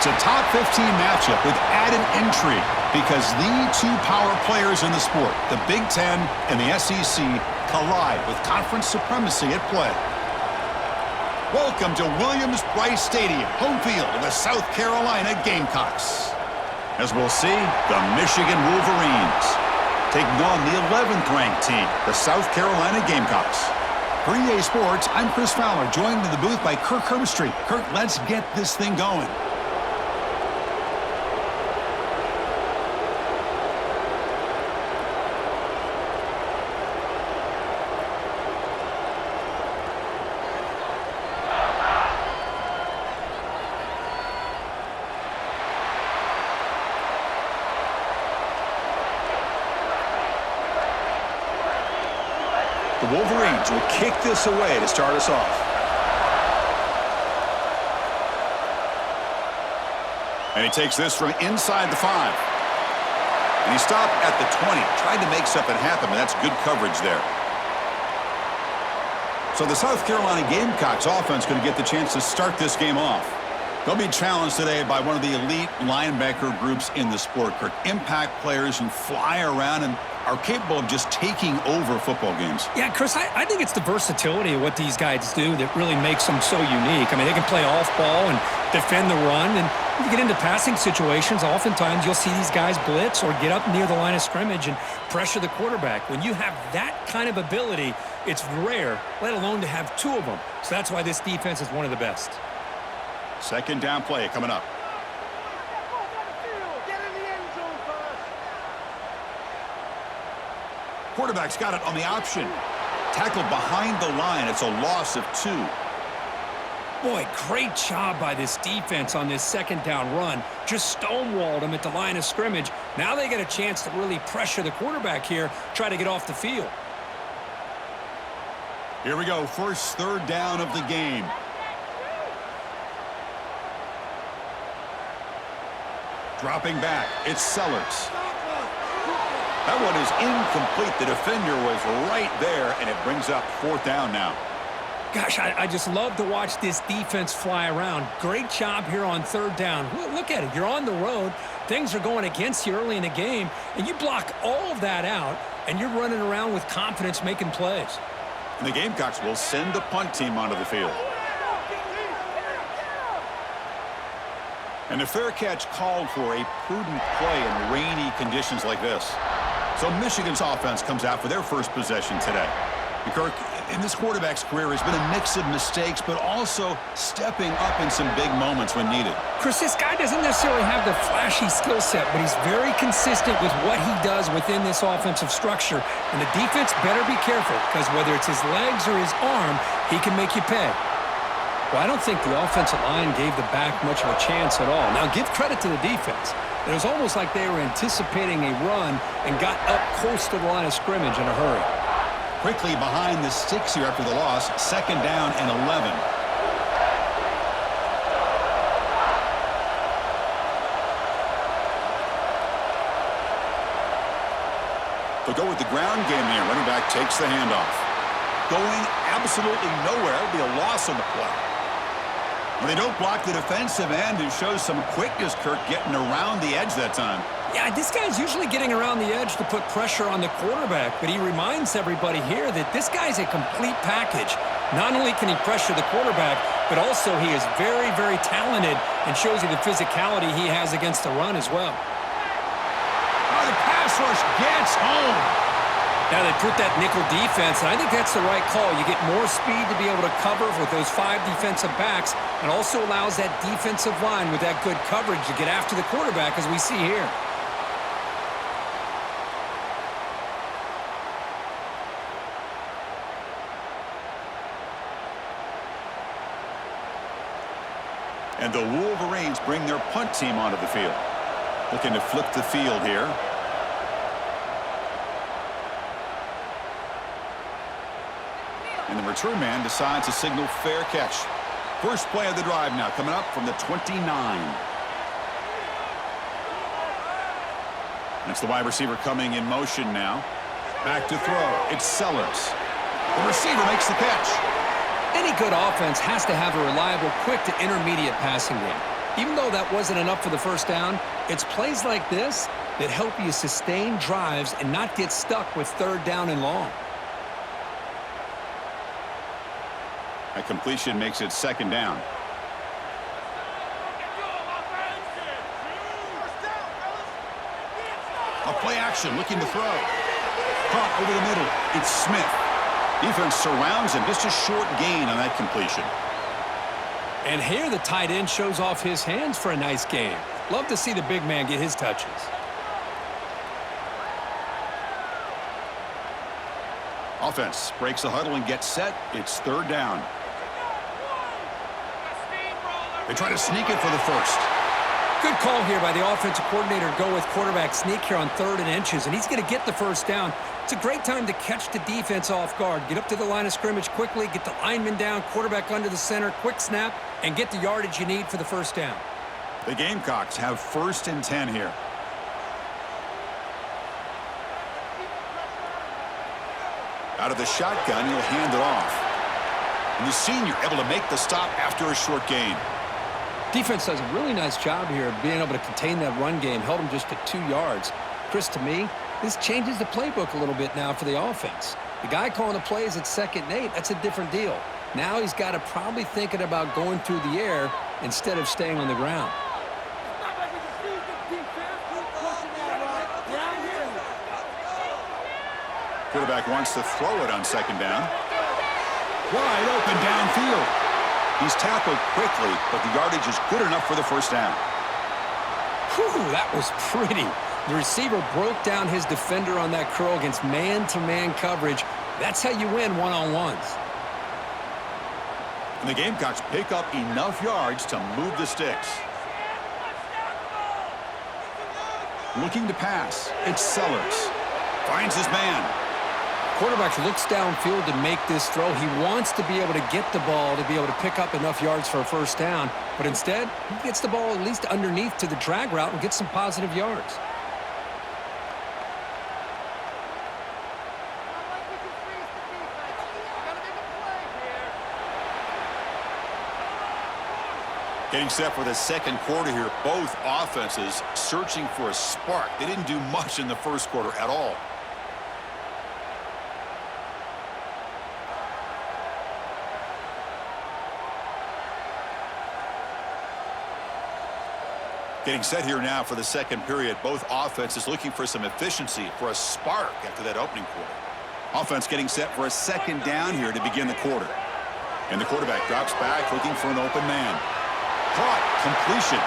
It's a top 15 matchup with added intrigue because the two power players in the sport, the Big Ten and the SEC, collide with conference supremacy at play. Welcome to Williams-Brice Stadium, home field of the South Carolina Gamecocks. As we'll see, the Michigan Wolverines taking on the 11th-ranked team, the South Carolina Gamecocks. For EA Sports, I'm Chris Fowler, joined in the booth by Kirk Herbstreit. Kirk, let's get this thing going. The Wolverines will kick this away to start us off. And he takes this from inside the 5. And he stopped at the 20. Tried to make something happen, but that's good coverage there. So the South Carolina Gamecocks offense going to get the chance to start this game off. They'll be challenged today by one of the elite linebacker groups in the sport, Kirk. Impact players who fly around and are capable of just taking over football games. Yeah, Chris, I think it's the versatility of what these guys do that really makes them so unique. I mean, they can play off ball and defend the run, and when you get into passing situations, oftentimes you'll see these guys blitz or get up near the line of scrimmage and pressure the quarterback. When you have that kind of ability, it's rare, let alone to have two of them. So that's why this defense is one of the best. Second down play coming up. Quarterback's got it on the option. Tackled behind the line. It's a loss of 2. Boy, great job by this defense on this second down run. Just stonewalled him at the line of scrimmage. Now they get a chance to really pressure the quarterback here, try to get off the field. Here we go. First third down of the game. Dropping back. It's Sellers. That one is incomplete. The defender was right there, and it brings up 4th down now. Gosh, I just love to watch this defense fly around. Great job here on third down. Look at it. You're on the road. Things are going against you early in the game, and you block all of that out, and you're running around with confidence making plays. And the Gamecocks will send the punt team onto the field. And a fair catch called for a prudent play in rainy conditions like this. So Michigan's offense comes out for their first possession today. And Kirk, in this quarterback's career, has been a mix of mistakes, but also stepping up in some big moments when needed. Chris, this guy doesn't necessarily have the flashy skill set, but he's very consistent with what he does within this offensive structure. And the defense better be careful, because whether it's his legs or his arm, he can make you pay. Well, I don't think the offensive line gave the back much of a chance at all. Now, give credit to the defense. It was almost like they were anticipating a run and got up close to the line of scrimmage in a hurry. Quickly behind the sticks here after the loss. Second down and 11. They'll go with the ground game there. Running back takes the handoff. Going absolutely nowhere. It'll be a loss on the play. When they don't block the defensive end, it shows some quickness, Kirk, getting around the edge that time. Yeah, this guy's usually getting around the edge to put pressure on the quarterback, but he reminds everybody here that this guy's a complete package. Not only can he pressure the quarterback, but also he is very, very talented and shows you the physicality he has against the run as well. Oh, the pass rush gets home. Now they put that nickel defense, and I think that's the right call. You get more speed to be able to cover with those 5 defensive backs, and also allows that defensive line with that good coverage to get after the quarterback, as we see here. And the Wolverines bring their punt team onto the field. Looking to flip the field here. And the return man decides to signal fair catch. First play of the drive now coming up from the 29. That's the wide receiver coming in motion now. Back to throw. It's Sellers. The receiver makes the catch. Any good offense has to have a reliable, quick to intermediate passing game. Even though that wasn't enough for the first down, it's plays like this that help you sustain drives and not get stuck with third down and long. A completion makes it second down. A play action looking to throw. Caught over the middle. It's Smith. Defense surrounds him. Just a short gain on that completion. And here the tight end shows off his hands for a nice game. Love to see the big man get his touches. Offense breaks the huddle and gets set. It's third down. They try to sneak it for the first. Good call here by the offensive coordinator to go with quarterback sneak here on 3rd and inches, and he's going to get the first down. It's a great time to catch the defense off guard. Get up to the line of scrimmage quickly, get the lineman down, quarterback under the center, quick snap, and get the yardage you need for the first down. The Gamecocks have 1st and 10 here. Out of the shotgun, he'll hand it off. And the senior able to make the stop after a short gain. Defense does a really nice job here of being able to contain that run game, held him just to 2 yards. Chris, to me, this changes the playbook a little bit now for the offense. The guy calling the plays at 2nd and 8, that's a different deal. Now he's got to probably thinking about going through the air instead of staying on the ground. Quarterback wants to throw it on 2nd down. Wide open downfield. He's tackled quickly, but the yardage is good enough for the first down. Whew, that was pretty. The receiver broke down his defender on that curl against man-to-man coverage. That's how you win one-on-ones. And the Gamecocks pick up enough yards to move the sticks. Looking to pass. It's Sellers. Finds his man. Quarterback looks downfield to make this throw. He wants to be able to get the ball to be able to pick up enough yards for a first down, but instead, he gets the ball at least underneath to the drag route and gets some positive yards. Getting set for the second quarter here. Both offenses searching for a spark. They didn't do much in the first quarter at all. Getting set here now for the second period. Both offenses looking for some efficiency, for a spark after that opening quarter. Offense getting set for a second down here to begin the quarter. And the quarterback drops back looking for an open man. Caught. Completion.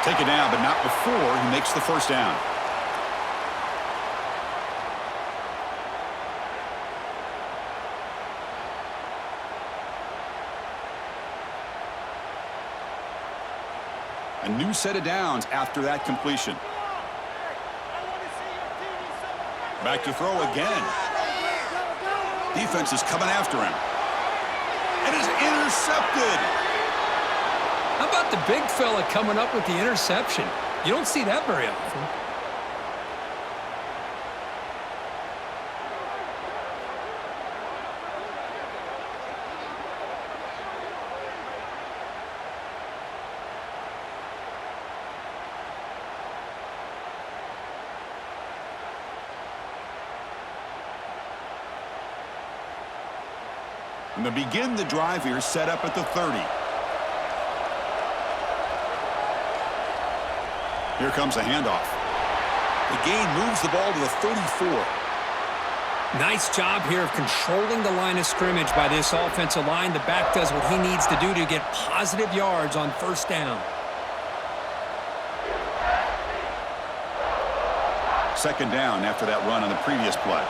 Take it down, but not before he makes the first down. A new set of downs after that completion. Back to throw again. Defense is coming after him. It is intercepted. How about the big fella coming up with the interception? You don't see that very often. And to begin the drive here, set up at the 30. Here comes a handoff. The gain moves the ball to the 34. Nice job here of controlling the line of scrimmage by this offensive line. The back does what he needs to do to get positive yards on first down. Second down after that run on the previous play.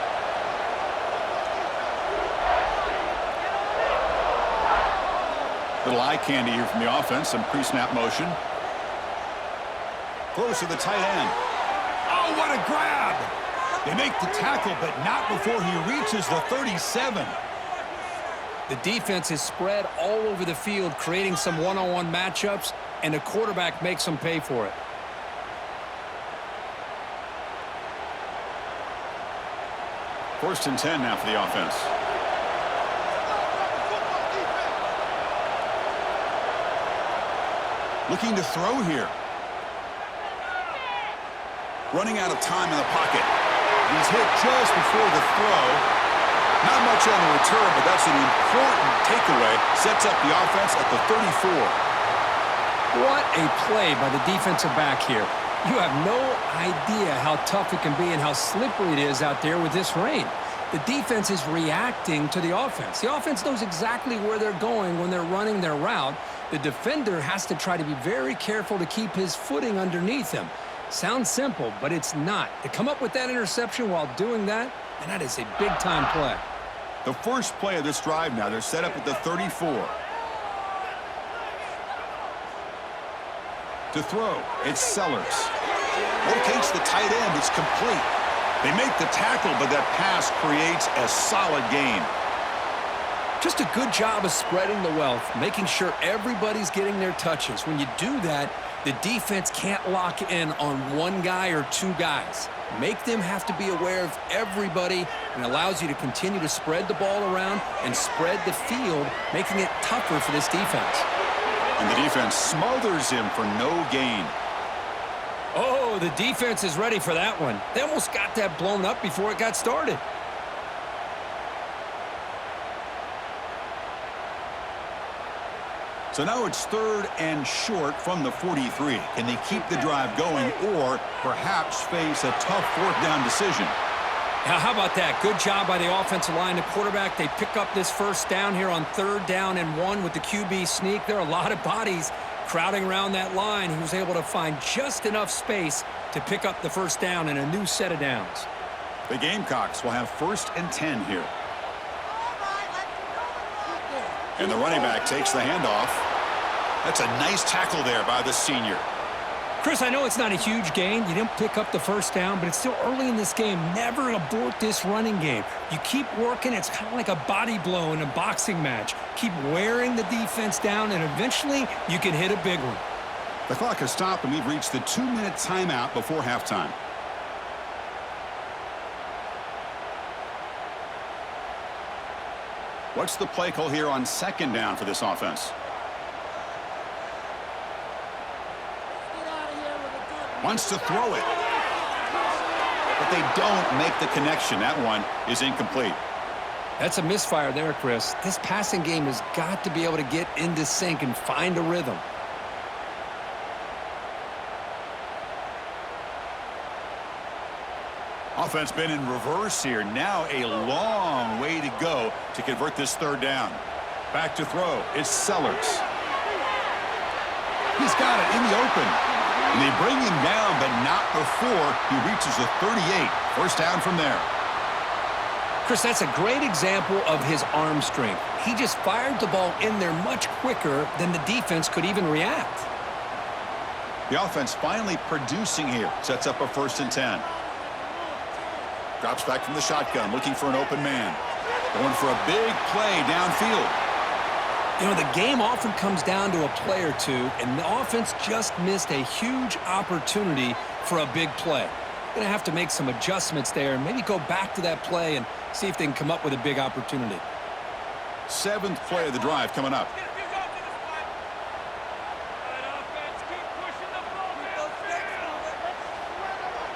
Little eye candy here from the offense. Some pre-snap motion. Close to the tight end. Oh, what a grab! They make the tackle, but not before he reaches the 37. The defense is spread all over the field, creating some one-on-one matchups, and the quarterback makes them pay for it. First and 10 now for the offense. Looking to throw here. Running out of time in the pocket. He's hit just before the throw. Not much on the return, but that's an important takeaway. Sets up the offense at the 34. What a play by the defensive back here. You have no idea how tough it can be and how slippery it is out there with this rain. The defense is reacting to the offense. The offense knows exactly where they're going when they're running their route. The defender has to try to be very careful to keep his footing underneath him. Sounds simple, but it's not. To come up with that interception while doing that, and that is a big-time play. The first play of this drive now, they're set up at the 34. To throw, it's Sellers. Locates the tight end, it's complete. They make the tackle, but that pass creates a solid gain. Just a good job of spreading the wealth, making sure everybody's getting their touches. When you do that, the defense can't lock in on one guy or two guys. Make them have to be aware of everybody, and allows you to continue to spread the ball around and spread the field, making it tougher for this defense. And the defense smothers him for no gain. Oh, the defense is ready for that one. They almost got that blown up before it got started. So now it's 3rd and short from the 43. Can they keep the drive going or perhaps face a tough 4th down decision? Now, how about that? Good job by the offensive line. The quarterback, they pick up this 1st down here on 3rd down and 1 with the QB sneak. There are a lot of bodies crowding around that line. He was able to find just enough space to pick up the 1st down and a new set of downs. The Gamecocks will have 1st and 10 here. And the running back takes the handoff. That's a nice tackle there by the senior. Chris, I know it's not a huge gain. You didn't pick up the 1st down, but it's still early in this game. Never abort this running game. You keep working. It's kind of like a body blow in a boxing match. Keep wearing the defense down, and eventually you can hit a big one. The clock has stopped, and we've reached the 2-minute timeout before halftime. What's the play call here on 2nd down for this offense? Wants to throw it. But they don't make the connection. That one is incomplete. That's a misfire there, Chris. This passing game has got to be able to get into sync and find a rhythm. Offense been in reverse here. Now a long way to go to convert this 3rd down. Back to throw. It's Sellers. He's got it in the open. And they bring him down, but not before he reaches the 38. 1st down from there. Chris, that's a great example of his arm strength. He just fired the ball in there much quicker than the defense could even react. The offense finally producing here. Sets up a 1st and 10. Drops back from the shotgun, looking for an open man. Going for a big play downfield. You know, the game often comes down to a play or two, and the offense just missed a huge opportunity for a big play. Going to have to make some adjustments there and maybe go back to that play and see if they can come up with a big opportunity. 7th play of the drive coming up.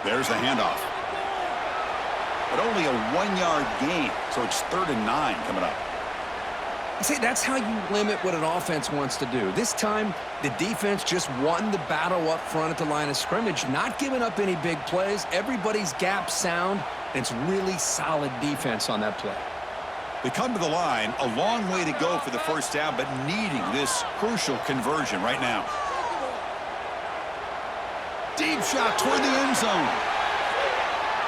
There's the handoff. But only a 1-yard gain, so it's 3rd and 9 coming up. See, that's how you limit what an offense wants to do. This time, the defense just won the battle up front at the line of scrimmage, not giving up any big plays. Everybody's gap sound, and it's really solid defense on that play. They come to the line, a long way to go for the 1st down, but needing this crucial conversion right now. Deep shot toward the end zone.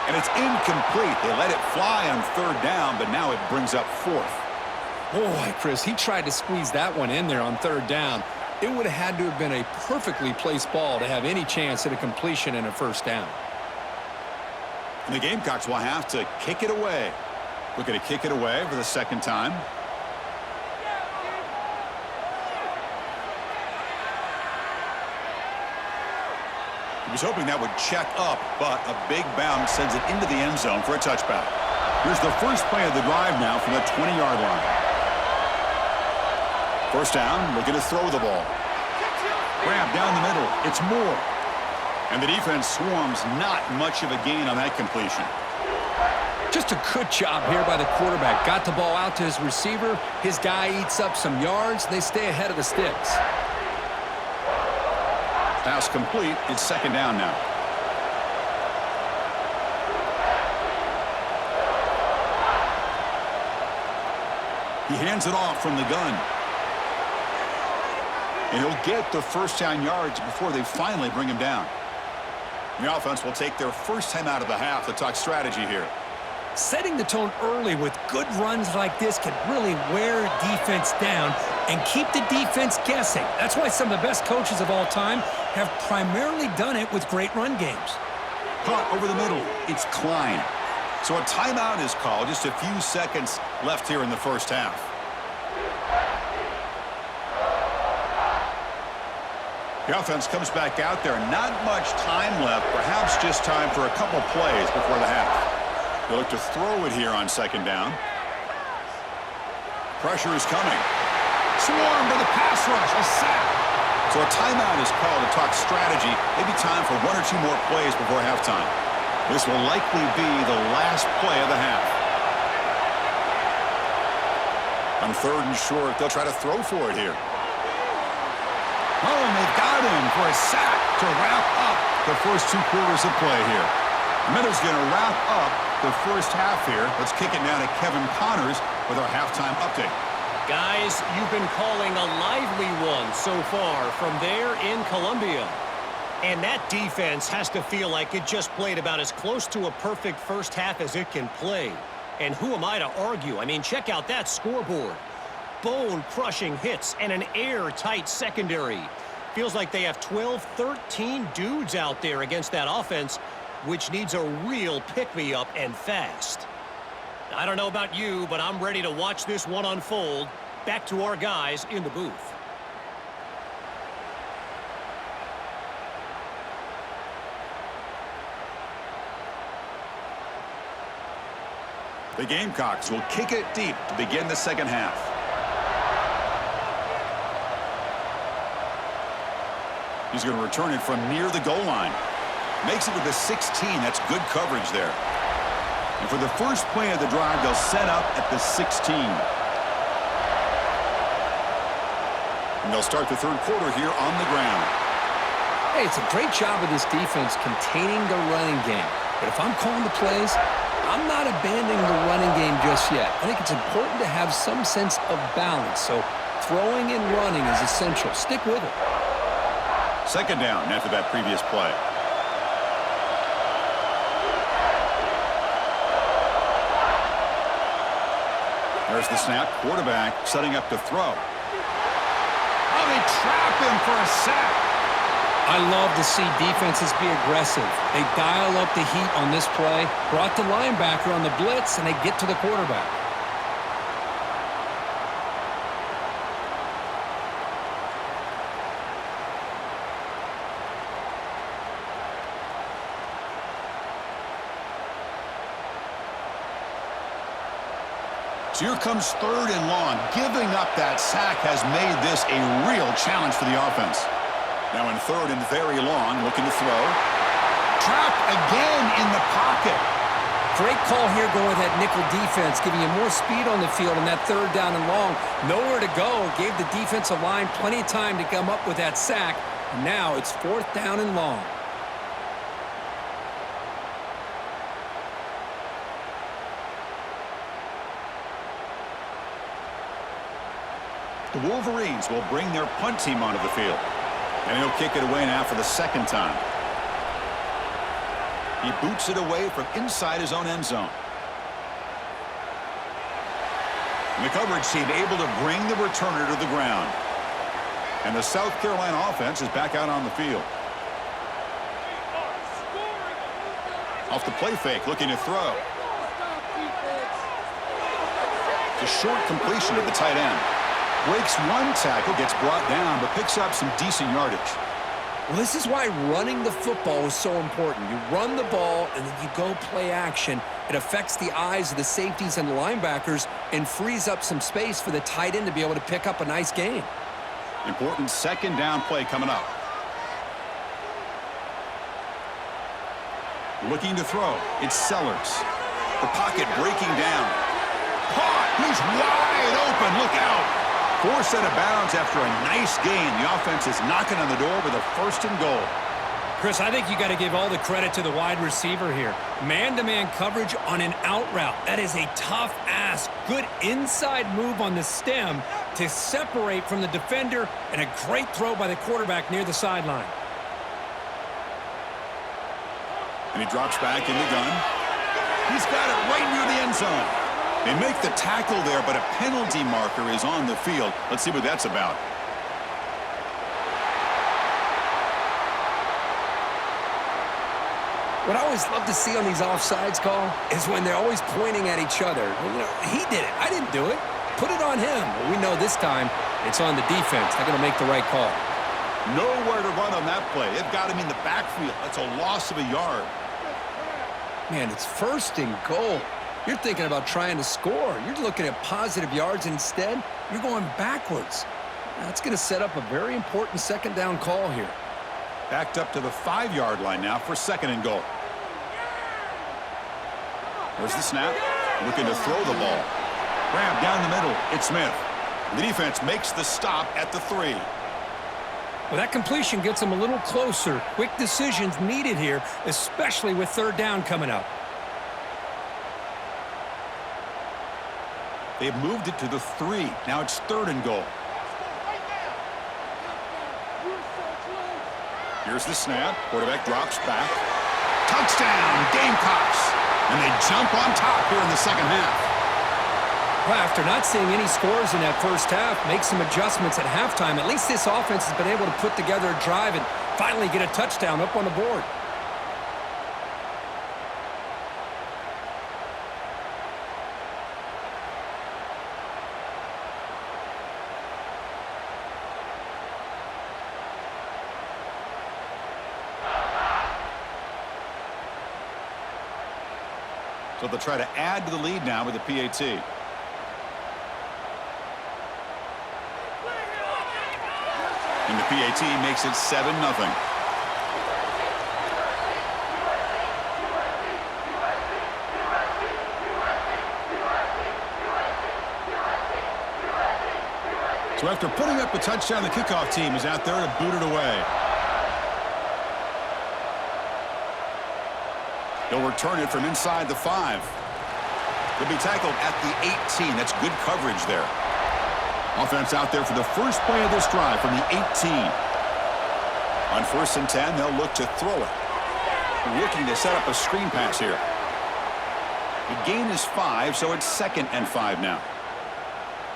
And it's incomplete. They let it fly on 3rd down, but now it brings up 4th. Boy, Chris, he tried to squeeze that one in there on 3rd down. It would have had to have been a perfectly placed ball to have any chance at a completion and a 1st down. And the Gamecocks will have to kick it away. Looking to kick it away for the 2nd time. He was hoping that would check up, but a big bounce sends it into the end zone for a touchback. Here's the first play of the drive now from the 20-yard line. 1st down, looking to throw the ball. Grab down the middle. It's Moore. And the defense swarms, not much of a gain on that completion. Just a good job here by the quarterback. Got the ball out to his receiver. His guy eats up some yards. They stay ahead of the sticks. Pass complete. It's second down now. He hands it off from the gun. And he'll get the first down yards before they finally bring him down. The offense will take their first time out of the half to talk strategy here. Setting the tone early with good runs like this can really wear defense down and keep the defense guessing. That's why some of the best coaches of all time have primarily done it with great run games. Caught over the middle. It's Klein. So a timeout is called. Just a few seconds left here in the first half. The offense comes back out there. Not much time left. Perhaps just time for a couple plays before the half. They look to throw it here on second down. Pressure is coming. Swarmed by the pass rush. A sack. So a timeout is called to talk strategy. Maybe time for one or two more plays before halftime. This will likely be the last play of the half. On third and short, they'll try to throw for it here. Oh, and they've got him for a sack to wrap up the first two quarters of play here. Middle's going to wrap up the first half here. Let's kick it now to Kevin Connors with our halftime update. Guys, you've been calling a lively one so far from there in Columbia. And that defense has to feel like it just played about as close to a perfect first half as it can play. And who am I to argue? I mean, check out that scoreboard. Bone-crushing hits and an airtight secondary. Feels like they have 12, 13 dudes out there against that offense, which needs a real pick-me-up and fast. I don't know about you, but I'm ready to watch this one unfold. Back to our guys in the booth. The Gamecocks will kick it deep to begin the second half. He's going to return it from near the goal line. Makes it to the 16. That's good coverage there. And for the first play of the drive, they'll set up at the 16. And they'll start the third quarter here on the ground. Hey, it's a great job of this defense containing the running game. But if I'm calling the plays, I'm not abandoning the running game just yet. I think it's important to have some sense of balance. So throwing and running is essential. Stick with it. Second down after that previous play. There's the snap. Quarterback setting up to throw. Oh, they trap him for a sack. I love to see defenses be aggressive. They dial up the heat on this play, brought the linebacker on the blitz, and they get to the quarterback. So here comes third and long. Giving up that sack has made this a real challenge for the offense. Now in third and very long, looking to throw. Trapped again in the pocket. Great call here going with that nickel defense, giving you more speed on the field on that third down and long. Nowhere to go. Gave the defensive line plenty of time to come up with that sack. And now it's fourth down and long. The Wolverines will bring their punt team onto the field. And he'll kick it away now for the second time. He boots it away from inside his own end zone. And the coverage team able to bring the returner to the ground. And the South Carolina offense is back out on the field. Off the play fake, looking to throw. It's a short completion to the tight end. Breaks one tackle, gets brought down, but picks up some decent yardage. Well, this is why running the football is so important. You run the ball, and then you go play action. It affects the eyes of the safeties and the linebackers and frees up some space for the tight end to be able to pick up a nice gain. Important second down play coming up. Looking to throw. It's Sellers. The pocket breaking down. Caught. He's wide open. Look out. Forced out of bounds after a nice gain. The offense is knocking on the door with a 1st and goal. Chris, I think you got to give all the credit to the wide receiver here. Man-to-man coverage on an out route. That is a tough ask. Good inside move on the stem to separate from the defender, and a great throw by the quarterback near the sideline. And he drops back in the gun. He's got it right near the end zone. They make the tackle there, but a penalty marker is on the field. Let's see what that's about. What I always love to see on these offsides call is when they're always pointing at each other. You know, he did it. I didn't do it. Put it on him. But we know this time it's on the defense. They're going to make the right call. Nowhere to run on that play. They've got him in the backfield. That's a loss of a yard. Man, it's 1st and goal. You're thinking about trying to score. You're looking at positive yards, and instead, you're going backwards. That's going to set up a very important second down call here. Backed up to the 5-yard line now for 2nd and goal. There's the snap. Looking to throw the ball. Grab down the middle. It's Smith. The defense makes the stop at the 3. Well, that completion gets them a little closer. Quick decisions needed here, especially with 3rd down coming up. They've moved it to the 3. Now it's 3rd and goal. Here's the snap. Quarterback drops back. Touchdown, Gamecocks. And they jump on top here in the second half. Well, after not seeing any scores in that first half, make some adjustments at halftime. At least this offense has been able to put together a drive and finally get a touchdown up on the board. So they'll try to add to the lead now with the PAT. And the PAT makes it 7-0. So after putting up a touchdown, the kickoff team is out there to boot it away. They'll return it from inside the 5. They'll be tackled at the 18. That's good coverage there. Offense out there for the first play of this drive from the 18. On 1st and 10, they'll look to throw it. They're looking to set up a screen pass here. The gain is 5, so it's 2nd and 5 now.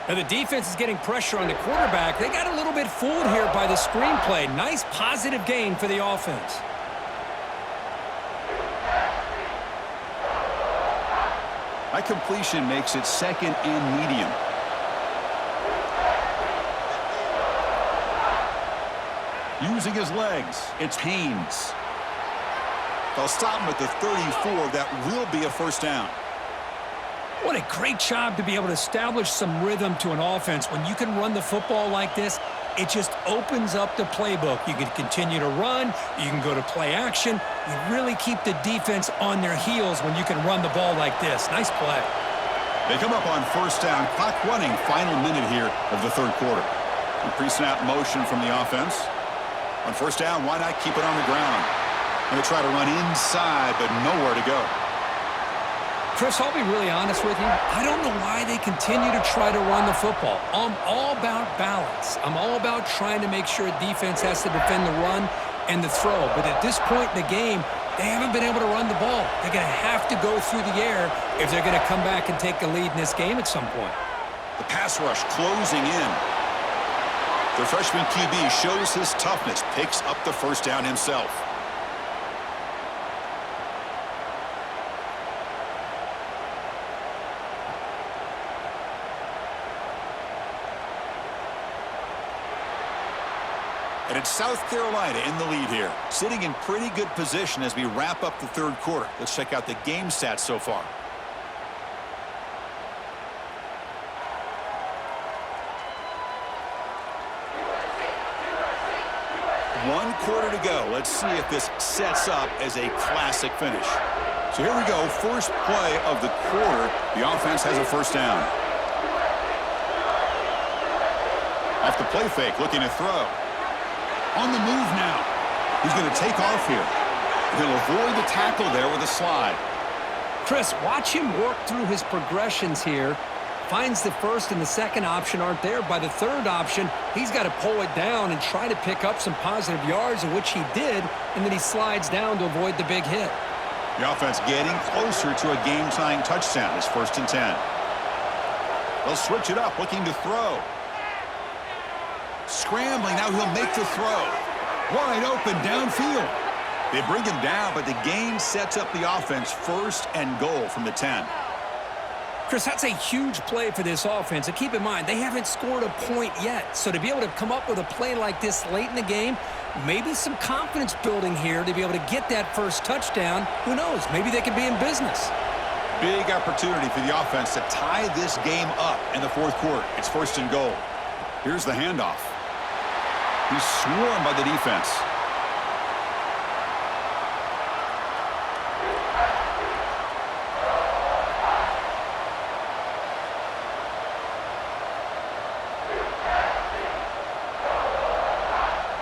Now the defense is getting pressure on the quarterback. They got a little bit fooled here by the screen play. Nice positive gain for the offense. That completion makes it 2nd and medium. Using his legs, it's Haynes. They'll stop him at the 34. That will be a 1st down. What a great job to be able to establish some rhythm to an offense. When you can run the football like this, it just opens up the playbook. You can continue to run. You can go to play action. You really keep the defense on their heels when you can run the ball like this. Nice play. They come up on 1st down. Clock running. Final minute here of the 3rd quarter. A pre-snap motion from the offense. On 1st down, why not keep it on the ground? And they try to run inside, but nowhere to go. Chris, I'll be really honest with you. I don't know why they continue to try to run the football. I'm all about balance. I'm all about trying to make sure a defense has to defend the run and the throw. But at this point in the game, they haven't been able to run the ball. They're going to have to go through the air if they're going to come back and take a lead in this game at some point. The pass rush closing in. The freshman QB shows his toughness, picks up the 1st down himself. And it's South Carolina in the lead here, sitting in pretty good position as we wrap up the 3rd quarter. Let's check out the game stats so far. 1 quarter to go. Let's see if this sets up as a classic finish. So here we go, first play of the quarter. The offense has a first down. Off the play fake, looking to throw. On the move now. He's going to take off here. He'll avoid the tackle there with a slide. Chris, watch him work through his progressions here. Finds the first and the second option aren't there. By the third option, he's got to pull it down and try to pick up some positive yards, of which he did, and then he slides down to avoid the big hit. The offense getting closer to a game-tying touchdown. It's 1st and 10. They'll switch it up, looking to throw. Scrambling, now he'll make the throw. Wide open downfield. They bring him down, but the gain sets up the offense 1st and goal from the 10. Chris, that's a huge play for this offense. And keep in mind, they haven't scored a point yet. So to be able to come up with a play like this late in the game, maybe some confidence building here to be able to get that first touchdown. Who knows? Maybe they could be in business. Big opportunity for the offense to tie this game up in the 4th quarter. It's 1st and goal. Here's the handoff. He's swarmed by the defense.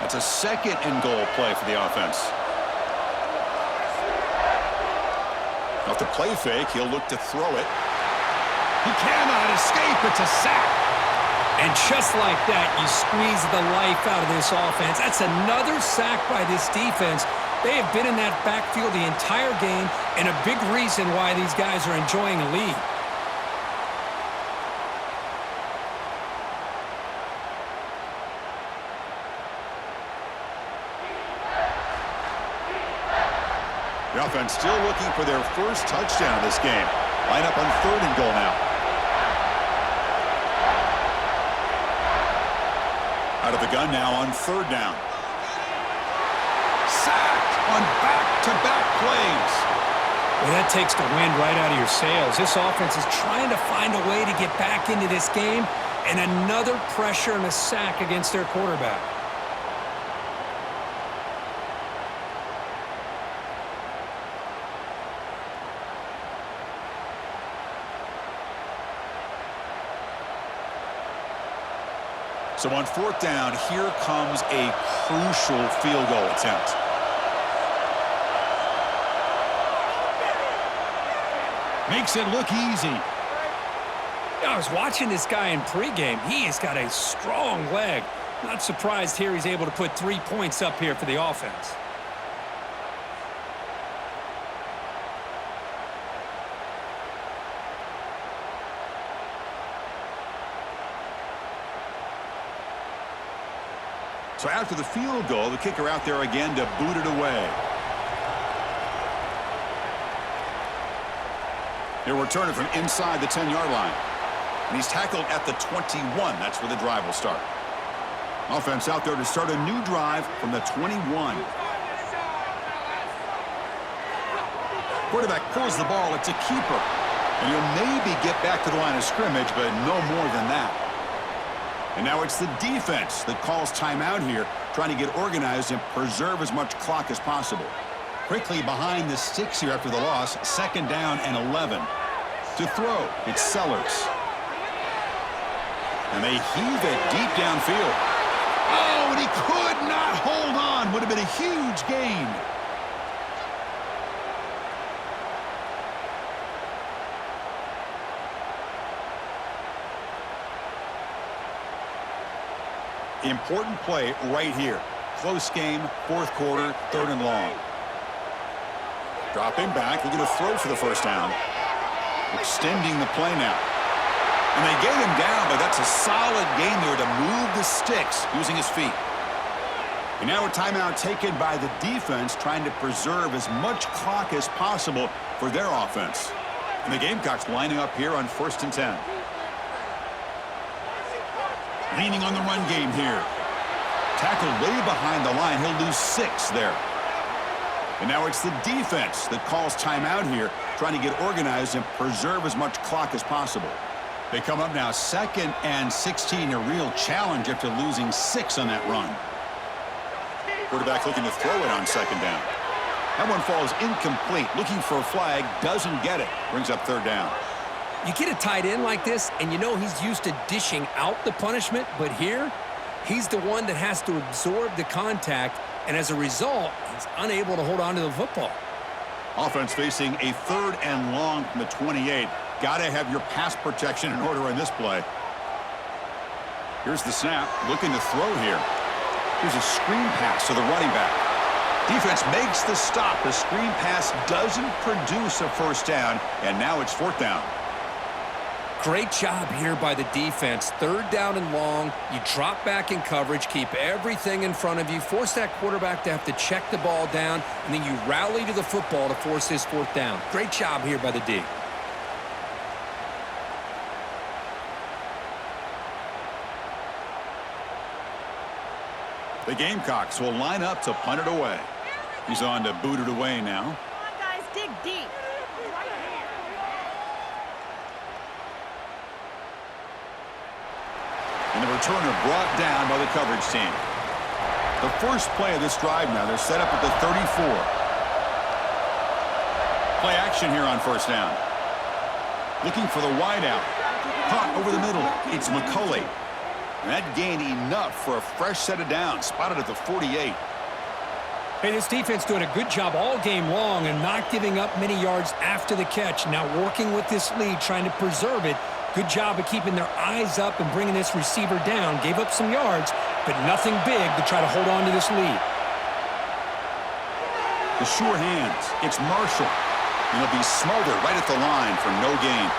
That's a 2nd and goal play for the offense. Off the play fake, he'll look to throw it. He cannot escape. It's a sack. And just like that, you squeeze the life out of this offense. That's another sack by this defense. They have been in that backfield the entire game, and a big reason why these guys are enjoying a lead. The offense still looking for their first touchdown of this game. Line up on 3rd and goal now. Out of the gun now on 3rd down. Sacked on back-to-back plays. Well, that takes the wind right out of your sails. This offense is trying to find a way to get back into this game, and another pressure and a sack against their quarterback. So on 4th down, here comes a crucial field goal attempt. Makes it look easy. I was watching this guy in pregame. He has got a strong leg. Not surprised here he's able to put 3 points up here for the offense. So after the field goal, the kicker out there again to boot it away. He'll return it from inside the 10-yard line. And he's tackled at the 21. That's where the drive will start. Offense out there to start a new drive from the 21. Quarterback pulls the ball. It's a keeper. And he'll maybe get back to the line of scrimmage, but no more than that. And now it's the defense that calls timeout here, trying to get organized and preserve as much clock as possible. Quickly behind the sticks here after the loss, 2nd down and 11. To throw, it's Sellers. And they heave it deep downfield. Oh, and he could not hold on. Would have been a huge gain. Important play right here. Close game, 4th quarter, 3rd and long. Dropping back, looking to throw for the first down. Extending the play now. And they get him down, but that's a solid gain there to move the sticks using his feet. And now a timeout taken by the defense, trying to preserve as much clock as possible for their offense. And the Gamecocks lining up here on 1st and 10. Leaning on the run game here. Tackled way behind the line. He'll lose 6 there. And now it's the defense that calls timeout here, trying to get organized and preserve as much clock as possible. They come up now 2nd and 16, a real challenge after losing 6 on that run. Quarterback looking to throw it on second down. That one falls incomplete. Looking for a flag, doesn't get it. Brings up third down. You get a tight end like this, and you know he's used to dishing out the punishment, but here, he's the one that has to absorb the contact, and as a result, he's unable to hold on to the football. Offense facing a 3rd and long from the 28. Got to have your pass protection in order in this play. Here's the snap. Looking to throw here. Here's a screen pass to the running back. Defense makes the stop. The screen pass doesn't produce a first down, and now it's 4th down. Great job here by the defense. 3rd down and long. You drop back in coverage, keep everything in front of you, force that quarterback to have to check the ball down, and then you rally to the football to force this 4th down. Great job here by the D. The Gamecocks will line up to punt it away. He's on to boot it away now. Come on, guys, dig deep. And the returner brought down by the coverage team. The first play of this drive now, they're set up at the 34. Play action here on first down. Looking for the wideout. Caught over the middle. It's McCulley. And that gained enough for a fresh set of downs. Spotted at the 48. Hey, this defense doing a good job all game long and not giving up many yards after the catch. Now working with this lead, trying to preserve it. Good job of keeping their eyes up and bringing this receiver down. Gave up some yards, but nothing big to try to hold on to this lead. The sure hands. It's Marshall. And he'll be smothered right at the line for no gain.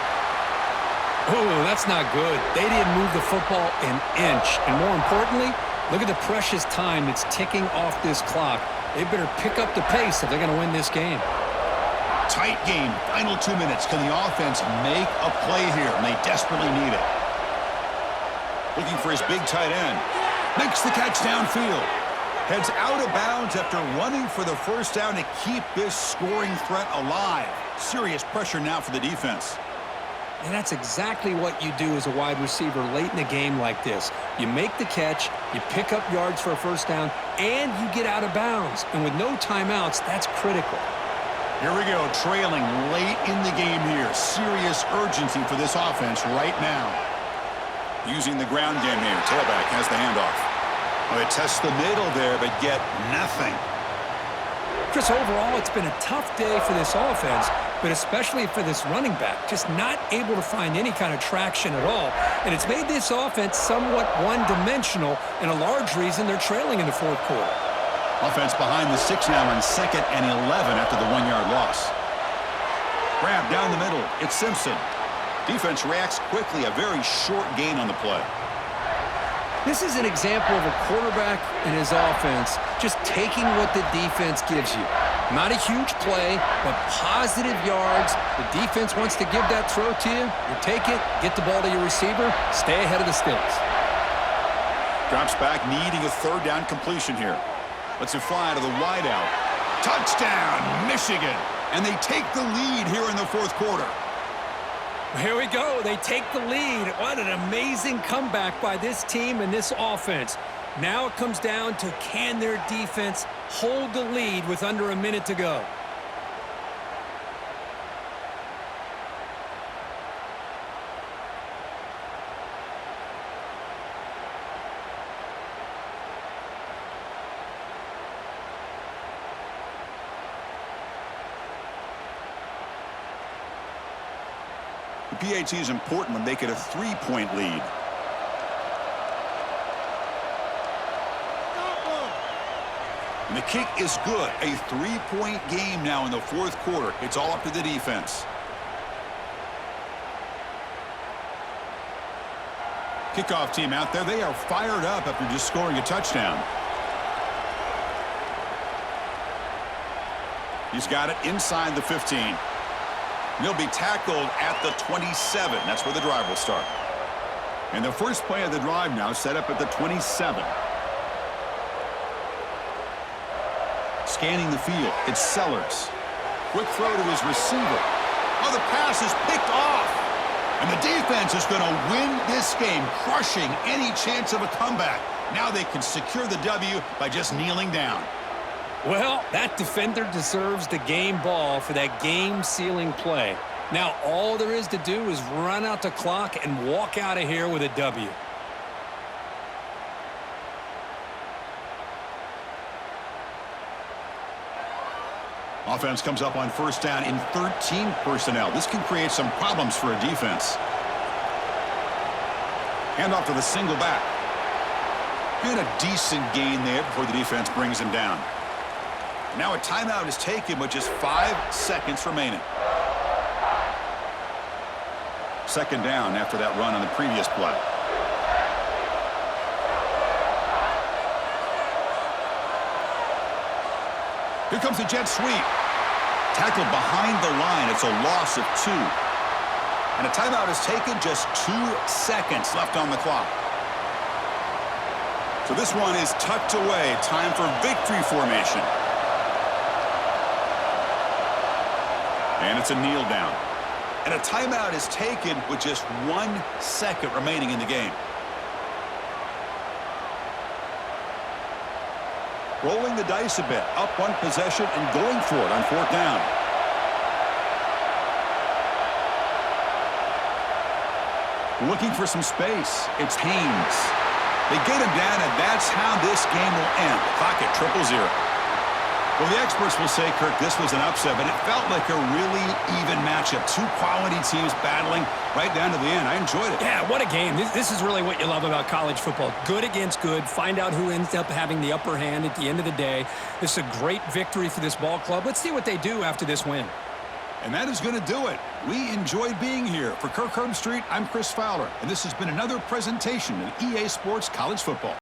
Oh, that's not good. They didn't move the football an inch. And more importantly, look at the precious time that's ticking off this clock. They better pick up the pace if they're going to win this game. Tight game. Final 2 minutes. Can the offense make a play here? And they desperately need it. Looking for his big tight end. Makes the catch downfield. Heads out of bounds after running for the first down to keep this scoring threat alive. Serious pressure now for the defense. And that's exactly what you do as a wide receiver late in a game like this. You make the catch, you pick up yards for a first down, and you get out of bounds. And with no timeouts, that's critical. Here we go, trailing late in the game here. Serious urgency for this offense right now. Using the ground game here. Tailback has the handoff. Oh, they test the middle there, but get nothing. Chris, overall, it's been a tough day for this offense, but especially for this running back, just not able to find any kind of traction at all. And it's made this offense somewhat one-dimensional, and a large reason they're trailing in the 4th quarter. Offense behind the 6 now on 2nd and 11 after the 1-yard loss. Grab down the middle. It's Simpson. Defense reacts quickly. A very short gain on the play. This is an example of a quarterback and his offense just taking what the defense gives you. Not a huge play, but positive yards. The defense wants to give that throw to you. You take it, get the ball to your receiver, stay ahead of the sticks. Drops back, needing a 3rd down completion here. Lets it fly to the wideout. Touchdown, Michigan! And they take the lead here in the 4th quarter. Here we go. They take the lead. What an amazing comeback by this team and this offense. Now it comes down to, can their defense hold the lead with under a minute to go? The PAT is important when they get a 3-point lead. And the kick is good. A 3-point game now in the 4th quarter. It's all up to the defense. Kickoff team out there. They are fired up after just scoring a touchdown. He's got it inside the 15. He'll be tackled at the 27. That's where the drive will start. And the first play of the drive now set up at the 27. Scanning the field. It's Sellers. Quick throw to his receiver. Oh, the pass is picked off. And the defense is going to win this game, crushing any chance of a comeback. Now they can secure the W by just kneeling down. Well, that defender deserves the game ball for that game-sealing play. Now all there is to do is run out the clock and walk out of here with a W. Offense comes up on first down in 13 personnel. This can create some problems for a defense. Hand off to the single back. And a decent gain there before the defense brings him down. Now a timeout is taken with just 5 seconds remaining. Second down after that run on the previous play. Here comes the jet sweep. Tackled behind the line. It's a loss of 2. And a timeout is taken, just 2 seconds left on the clock. So this one is tucked away. Time for victory formation. And it's a kneel down. And a timeout is taken with just 1 second remaining in the game. Rolling the dice a bit, up 1 possession and going for it on 4th down. Looking for some space. It's Haynes. They get him down, and that's how this game will end. The clock at 0-0. Well, the experts will say, Kirk, this was an upset, but it felt like a really even matchup. 2 quality teams battling right down to the end. I enjoyed it. Yeah, what a game. This is really what you love about college football. Good against good. Find out who ends up having the upper hand at the end of the day. This is a great victory for this ball club. Let's see what they do after this win. And that is going to do it. We enjoyed being here. For Kirk Herbstreit, I'm Chris Fowler, and this has been another presentation of EA Sports College Football.